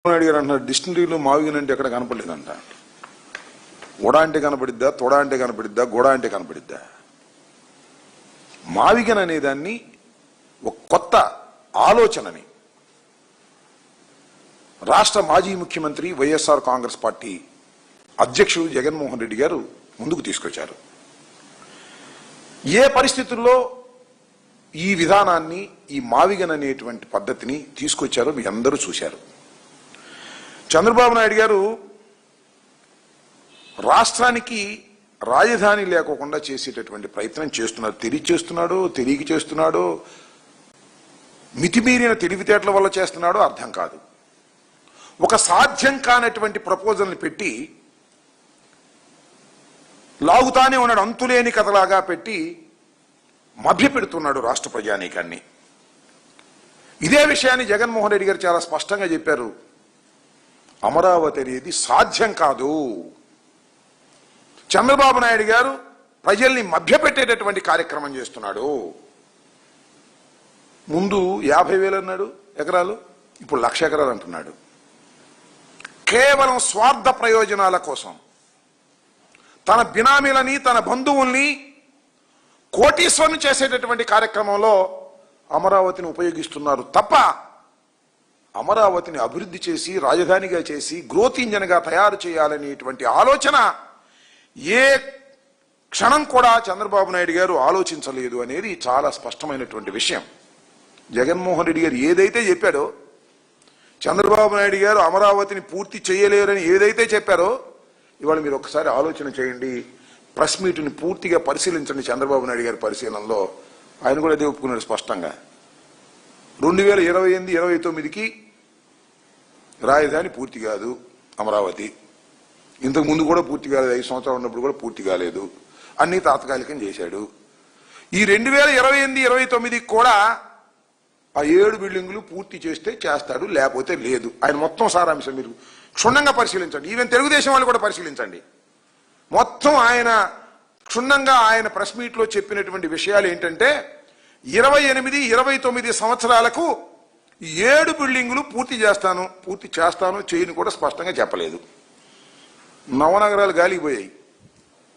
నాయుడు గారు అంటున్నారు డిక్షనరీలో మావిగన్ అంటే ఎక్కడ కనపడలేదంట. ఉడ అంటే కనపడిద్దా, తొడ అంటే కనపడిద్దా, గోడ అంటే కనపడిద్దా? మావిగన్ అనేదాన్ని ఒక కొత్త ఆలోచనని రాష్ట్ర మాజీ ముఖ్యమంత్రి వైఎస్ఆర్ కాంగ్రెస్ పార్టీ అధ్యక్షుడు జగన్మోహన్ రెడ్డి గారు ముందుకు తీసుకొచ్చారు. ఏ పరిస్థితుల్లో ఈ విధానాన్ని, ఈ మావిగన్ అనేటువంటి పద్ధతిని తీసుకొచ్చారో మీ అందరూ చూశారు. చంద్రబాబు నాయుడు గారు రాష్ట్రానికి రాజధాని లేకోకుండా చేసేటటువంటి ప్రయత్నం చేస్తున్నారు. చేస్తున్నాడో తెలియక చేస్తున్నాడో, మితిమీరిన తెలివితేటల వల్ల చేస్తున్నాడో అర్థం కాదు. ఒక సాధ్యం కానటువంటి ప్రపోజల్ని పెట్టి లాగుతానే ఉన్నాడు, అంతులేని కథలాగా పెట్టి మభ్యపెడుతున్నాడు రాష్ట్ర ప్రజానీకాన్ని. ఇదే విషయాన్ని జగన్మోహన్ రెడ్డి గారు చాలా స్పష్టంగా చెప్పారు. అమరావతి అనేది సాధ్యం కాదు. చంద్రబాబు నాయుడు గారు ప్రజల్ని మభ్యపెట్టేటటువంటి కార్యక్రమం చేస్తున్నాడు. ముందు 50,000 అన్నాడు ఎకరాలు, ఇప్పుడు 1,00,000 ఎకరాలు అంటున్నాడు. కేవలం స్వార్థ ప్రయోజనాల కోసం తన బినామీలని, తన బంధువుల్ని కోటీశ్వరుని చేసేటటువంటి కార్యక్రమంలో అమరావతిని ఉపయోగిస్తున్నారు తప్ప అమరావతిని అభివృద్ధి చేసి రాజధానిగా చేసి గ్రోత్ ఇంజన్గా తయారు చేయాలనేటువంటి ఆలోచన ఏ క్షణం కూడా చంద్రబాబు నాయుడు గారు ఆలోచించలేదు అనేది చాలా స్పష్టమైనటువంటి విషయం. జగన్మోహన్ రెడ్డి గారు ఏదైతే చెప్పాడో, చంద్రబాబు నాయుడు గారు అమరావతిని పూర్తి చేయలేరని ఏదైతే చెప్పారో, ఇవాళ మీరు ఒకసారి ఆలోచన చేయండి. ప్రెస్ మీట్ని పూర్తిగా పరిశీలించండి. చంద్రబాబు నాయుడు గారి పరిశీలనలో ఆయన కూడా అదే ఒప్పుకున్నాడు స్పష్టంగా. 2028-29కి రాజధాని పూర్తి కాదు అమరావతి. ఇంతకు ముందు కూడా పూర్తి కాలేదు, 5 సంవత్సరాలు ఉన్నప్పుడు కూడా పూర్తి కాలేదు, అన్ని తాత్కాలికం చేశాడు. ఈ 2028-29కి కూడా ఆ 7 బిల్డింగులు పూర్తి చేస్తే చేస్తాడు, లేకపోతే లేదు. ఆయన మొత్తం సారాంశం మీరు క్షుణ్ణంగా పరిశీలించండి. ఈవెన్ తెలుగుదేశం వాళ్ళు కూడా పరిశీలించండి. మొత్తం ఆయన క్షుణ్ణంగా ఆయన ప్రెస్ మీట్లో చెప్పినటువంటి విషయాలు ఏంటంటే 28-29 సంవత్సరాలకు 7 బిల్డింగులు పూర్తి చేస్తాను చేయని కూడా స్పష్టంగా చెప్పలేదు. నవనగరాలు గాలికి పోయాయి.